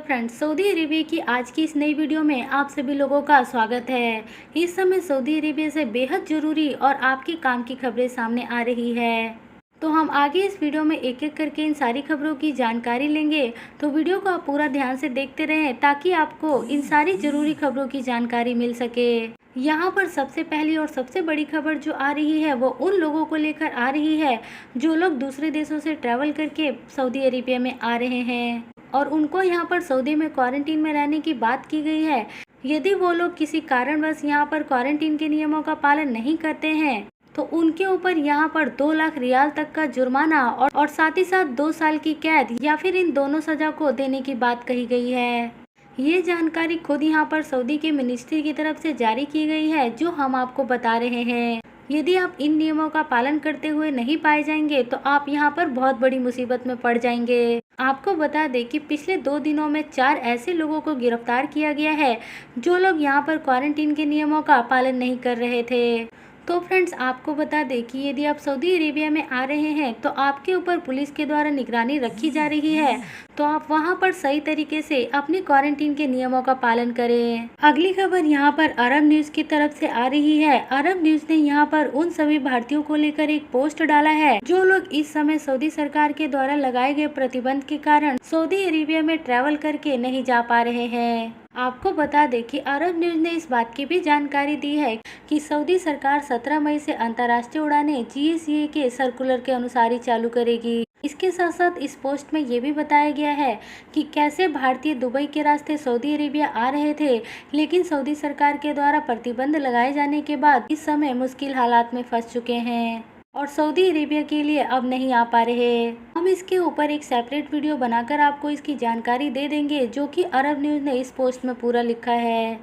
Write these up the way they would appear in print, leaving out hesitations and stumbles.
Friends, Saudi Arabia की आज की इस नई वीडियो में आप सभी लोगों का स्वागत है। इस समय सऊदी अरेबिया से बेहद ज़रूरी और आपके काम की खबरें सामने आ रही है। तो हम आगे इस वीडियो में एक एक करके इन सारी खबरों की जानकारी लेंगे। तो वीडियो को आप पूरा ध्यान से देखते रहें ताकि आपको इन सारी ज़रूरी खबरों की जानकारी मिल सके। यहाँ पर सबसे पहली और सबसे बड़ी खबर जो आ रही है वो उन लोगों को लेकर आ रही है जो लोग दूसरे देशों से ट्रैवल करके सऊदी अरेबिया में आ रहे हैं और उनको यहाँ पर सऊदी में क्वारंटीन में रहने की बात की गई है। यदि वो लोग किसी कारणवश यहाँ पर क्वारंटीन के नियमों का पालन नहीं करते हैं तो उनके ऊपर यहाँ पर 2 लाख रियाल तक का जुर्माना और साथ ही साथ 2 साल की कैद या फिर इन दोनों सजा को देने की बात कही गई है। ये जानकारी खुद यहाँ पर सऊदी के मिनिस्ट्री की तरफ से जारी की गई है जो हम आपको बता रहे हैं। यदि आप इन नियमों का पालन करते हुए नहीं पाए जाएंगे तो आप यहाँ पर बहुत बड़ी मुसीबत में पड़ जाएंगे। आपको बता दें कि पिछले 2 दिनों में 4 ऐसे लोगों को गिरफ्तार किया गया है जो लोग यहाँ पर क्वारंटीन के नियमों का पालन नहीं कर रहे थे। तो फ्रेंड्स, आपको बता दें कि यदि आप सऊदी अरेबिया में आ रहे हैं तो आपके ऊपर पुलिस के द्वारा निगरानी रखी जा रही है, तो आप वहां पर सही तरीके से अपने क्वारंटीन के नियमों का पालन करें। अगली खबर यहां पर अरब न्यूज़ की तरफ से आ रही है। अरब न्यूज़ ने यहां पर उन सभी भारतीयों को लेकर एक पोस्ट डाला है जो लोग इस समय सऊदी सरकार के द्वारा लगाए गए प्रतिबंध के कारण सऊदी अरेबिया में ट्रैवल करके नहीं जा पा रहे हैं। आपको बता दें कि अरब न्यूज़ ने इस बात की भी जानकारी दी है कि सऊदी सरकार 17 मई से अंतर्राष्ट्रीय उड़ानें GSA के सर्कुलर के अनुसार ही चालू करेगी। इसके साथ साथ इस पोस्ट में ये भी बताया गया है कि कैसे भारतीय दुबई के रास्ते सऊदी अरेबिया आ रहे थे, लेकिन सऊदी सरकार के द्वारा प्रतिबंध लगाए जाने के बाद इस समय मुश्किल हालात में फंस चुके हैं और सऊदी अरेबिया के लिए अब नहीं आ पा रहे। हम इसके ऊपर एक सेपरेट वीडियो बनाकर आपको इसकी जानकारी दे देंगे जो कि अरब न्यूज़ ने इस पोस्ट में पूरा लिखा है।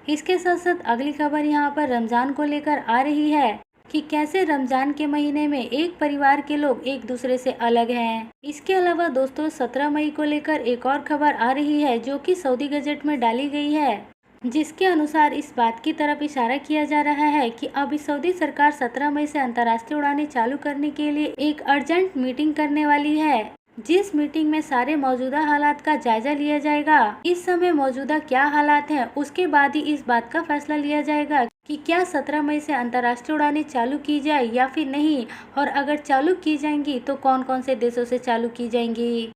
इसके साथ साथ अगली खबर यहाँ पर रमज़ान को लेकर आ रही है कि कैसे रमज़ान के महीने में एक परिवार के लोग एक दूसरे से अलग हैं। इसके अलावा दोस्तों 17 मई को लेकर एक और खबर आ रही है जो कि सऊदी गजट में डाली गई है, जिसके अनुसार इस बात की तरफ इशारा किया जा रहा है कि अभी सऊदी सरकार 17 मई से अंतर्राष्ट्रीय उड़ानें चालू करने के लिए एक अर्जेंट मीटिंग करने वाली है, जिस मीटिंग में सारे मौजूदा हालात का जायजा लिया जाएगा। इस समय मौजूदा क्या हालात हैं उसके बाद ही इस बात का फैसला लिया जाएगा कि क्या 17 मई से अंतर्राष्ट्रीय उड़ानें चालू की जाए या फिर नहीं, और अगर चालू की जाएंगी तो कौन कौन से देशों से चालू की जाएंगी।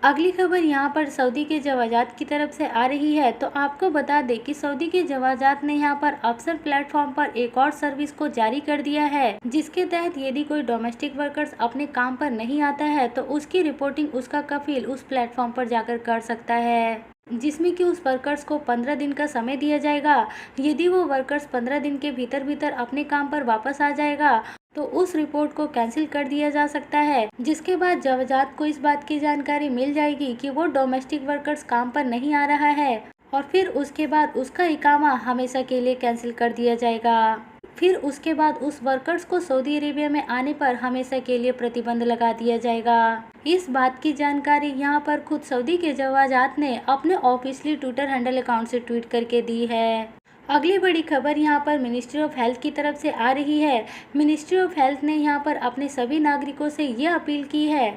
अगली खबर यहाँ पर सऊदी के जवाजात की तरफ से आ रही है। तो आपको बता दें कि सऊदी के जवाजात ने यहाँ पर अफसर प्लेटफॉर्म पर एक और सर्विस को जारी कर दिया है, जिसके तहत यदि कोई डोमेस्टिक वर्कर्स अपने काम पर नहीं आता है तो उसकी रिपोर्टिंग उसका कफील उस प्लेटफॉर्म पर जाकर कर सकता है, जिसमें कि उस वर्कर्स को 15 दिन का समय दिया जाएगा। यदि वो वर्कर्स 15 दिन के भीतर अपने काम पर वापस आ जाएगा तो उस रिपोर्ट को कैंसिल कर दिया जा सकता है, जिसके बाद जवाजात को इस बात की जानकारी मिल जाएगी कि वो डोमेस्टिक वर्कर्स काम पर नहीं आ रहा है और फिर उसके बाद उसका इकामा हमेशा के लिए कैंसिल कर दिया जाएगा। फिर उसके बाद उस वर्कर्स को सऊदी अरेबिया में आने पर हमेशा के लिए प्रतिबंध लगा दिया जाएगा। इस बात की जानकारी यहाँ पर खुद सऊदी के जवाजात ने अपने ऑफिशियली ट्विटर हैंडल अकाउंट से ट्वीट करके दी है। अगली बड़ी खबर यहाँ पर मिनिस्ट्री ऑफ हेल्थ की तरफ से आ रही है। मिनिस्ट्री ऑफ हेल्थ ने यहाँ पर अपने सभी नागरिकों से ये अपील की है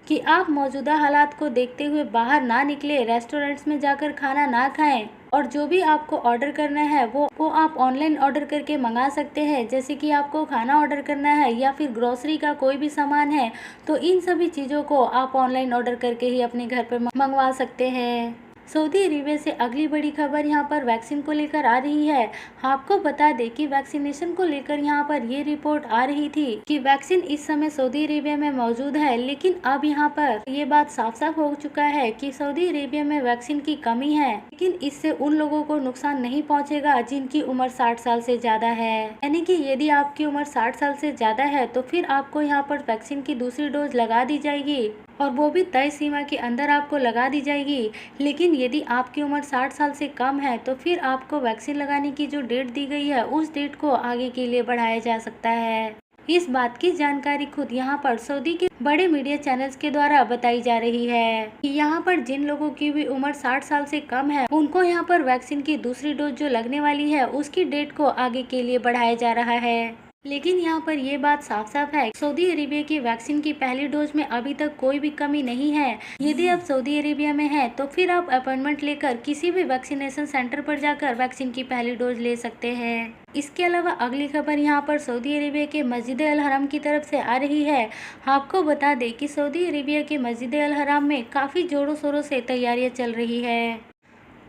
कि आप मौजूदा हालात को देखते हुए बाहर ना निकले, रेस्टोरेंट्स में जाकर खाना ना खाएं और जो भी आपको ऑर्डर करना है वो आप ऑनलाइन ऑर्डर करके मंगा सकते हैं। जैसे कि आपको खाना ऑर्डर करना है या फिर ग्रोसरी का कोई भी सामान है तो इन सभी चीज़ों को आप ऑनलाइन ऑर्डर करके ही अपने घर पर मंगवा सकते हैं। सऊदी अरेबिया से अगली बड़ी खबर यहाँ पर वैक्सीन को लेकर आ रही है। आपको बता दें कि वैक्सीनेशन को लेकर यहाँ पर ये रिपोर्ट आ रही थी कि वैक्सीन इस समय सऊदी अरेबिया में मौजूद है, लेकिन अब यहाँ पर ये बात साफ साफ हो चुका है कि सऊदी अरेबिया में वैक्सीन की कमी है, लेकिन इससे उन लोगों को नुकसान नहीं पहुँचेगा जिनकी उम्र 60 साल से ज्यादा है। यानी कि यदि आपकी उम्र 60 साल से ज्यादा है तो फिर आपको यहाँ पर वैक्सीन की दूसरी डोज लगा दी जाएगी और वो भी तय सीमा के अंदर आपको लगा दी जाएगी। लेकिन यदि आपकी उम्र 60 साल से कम है तो फिर आपको वैक्सीन लगाने की जो डेट दी गई है उस डेट को आगे के लिए बढ़ाया जा सकता है। इस बात की जानकारी खुद यहाँ पर सऊदी के बड़े मीडिया चैनल्स के द्वारा बताई जा रही है कि यहाँ पर जिन लोगों की भी उम्र 60 साल से कम है उनको यहाँ पर वैक्सीन की दूसरी डोज जो लगने वाली है उसकी डेट को आगे के लिए बढ़ाया जा रहा है। लेकिन यहाँ पर ये बात साफ साफ है, सऊदी अरेबिया की वैक्सीन की पहली डोज में अभी तक कोई भी कमी नहीं है। यदि आप सऊदी अरेबिया में हैं तो फिर आप अपॉइंटमेंट लेकर किसी भी वैक्सीनेशन सेंटर पर जाकर वैक्सीन की पहली डोज ले सकते हैं। इसके अलावा अगली खबर यहाँ पर सऊदी अरेबिया के मस्जिद अल हरम की तरफ से आ रही है। आपको बता दें कि सऊदी अरेबिया के मस्जिद अल हरम में काफ़ी जोरों शोरों से तैयारियां चल रही है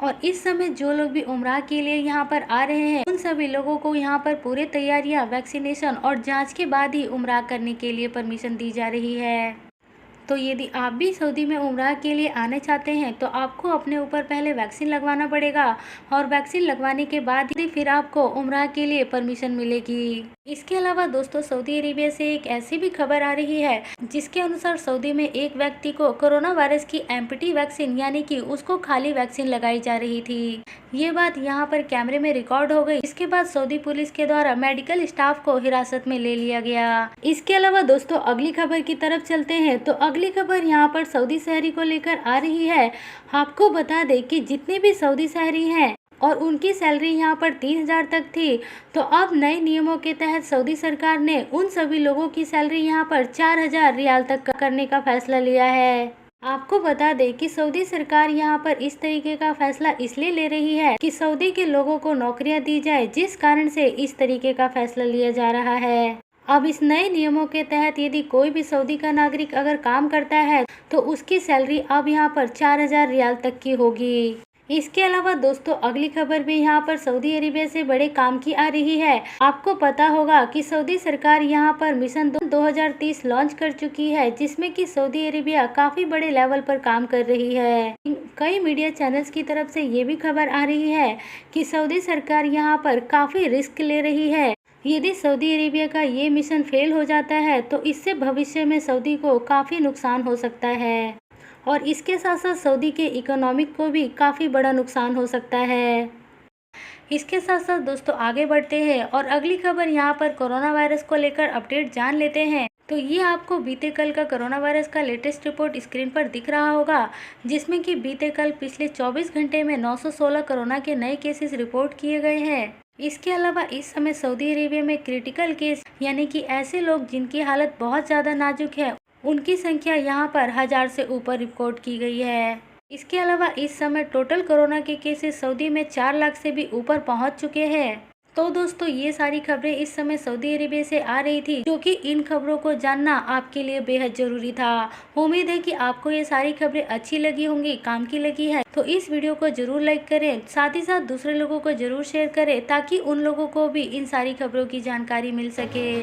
और इस समय जो लोग भी उम्रा के लिए यहाँ पर आ रहे हैं उन सभी लोगों को यहाँ पर पूरे तैयारियां, वैक्सीनेशन और जांच के बाद ही उम्रा करने के लिए परमिशन दी जा रही है। तो यदि आप भी सऊदी में उम्रा के लिए आना चाहते हैं तो आपको अपने ऊपर पहले वैक्सीन लगवाना पड़ेगा और वैक्सीन लगवाने के बाद ही फिर आपको उम्रा के लिए परमिशन मिलेगी। इसके अलावा दोस्तों, सऊदी अरेबिया से एक ऐसी भी खबर आ रही है जिसके अनुसार सऊदी में एक व्यक्ति को कोरोना वायरस की एम्प्टी वैक्सीन यानी कि उसको खाली वैक्सीन लगाई जा रही थी। ये बात यहाँ पर कैमरे में रिकॉर्ड हो गई। इसके बाद सऊदी पुलिस के द्वारा मेडिकल स्टाफ को हिरासत में ले लिया गया। इसके अलावा दोस्तों, अगली खबर की तरफ चलते हैं। तो अगली खबर यहाँ पर सऊदी शहरी को लेकर आ रही है। आपको बता दें कि जितने भी सऊदी शहरी हैं और उनकी सैलरी यहाँ पर 3,000 तक थी, तो अब नए नियमों के तहत सऊदी सरकार ने उन सभी लोगों की सैलरी यहाँ पर 4,000 रियाल तक करने का फैसला लिया है। आपको बता दें कि सऊदी सरकार यहाँ पर इस तरीके का फैसला इसलिए ले रही है कि सऊदी के लोगों को नौकरियां दी जाए, जिस कारण से इस तरीके का फैसला लिया जा रहा है। अब इस नए नियमों के तहत यदि कोई भी सऊदी का नागरिक अगर काम करता है तो उसकी सैलरी अब यहाँ पर 4,000 रियाल तक की होगी। इसके अलावा दोस्तों, अगली खबर भी यहाँ पर सऊदी अरेबिया से बड़े काम की आ रही है। आपको पता होगा कि सऊदी सरकार यहाँ पर मिशन 2030 लॉन्च कर चुकी है, जिसमें कि सऊदी अरेबिया काफी बड़े लेवल पर काम कर रही है। कई मीडिया चैनल्स की तरफ से ये भी खबर आ रही है कि सऊदी सरकार यहाँ पर काफी रिस्क ले रही है। यदि सऊदी अरेबिया का ये मिशन फेल हो जाता है तो इससे भविष्य में सऊदी को काफी नुकसान हो सकता है और इसके साथ साथ सऊदी के इकोनॉमिक को भी काफ़ी बड़ा नुकसान हो सकता है। इसके साथ साथ दोस्तों, आगे बढ़ते हैं और अगली खबर यहाँ पर कोरोना वायरस को लेकर अपडेट जान लेते हैं। तो ये आपको बीते कल का कोरोना वायरस का लेटेस्ट रिपोर्ट स्क्रीन पर दिख रहा होगा, जिसमें कि बीते कल पिछले 24 घंटे में 916 कोरोना के नए केसेस रिपोर्ट किए गए हैं। इसके अलावा इस समय सऊदी अरेबिया में क्रिटिकल केस यानी कि ऐसे लोग जिनकी हालत बहुत ज़्यादा नाजुक है, उनकी संख्या यहाँ पर 1000 से ऊपर रिपोर्ट की गई है। इसके अलावा इस समय टोटल कोरोना के केसेस सऊदी में 4 लाख से भी ऊपर पहुँच चुके हैं। तो दोस्तों, ये सारी खबरें इस समय सऊदी अरेबिया से आ रही थी, जो कि इन खबरों को जानना आपके लिए बेहद जरूरी था। उम्मीद है कि आपको ये सारी खबरें अच्छी लगी होंगी, काम की लगी है। तो इस वीडियो को जरूर लाइक करें, साथ ही साथ दूसरे लोगों को जरूर शेयर करें, ताकि उन लोगों को भी इन सारी खबरों की जानकारी मिल सके।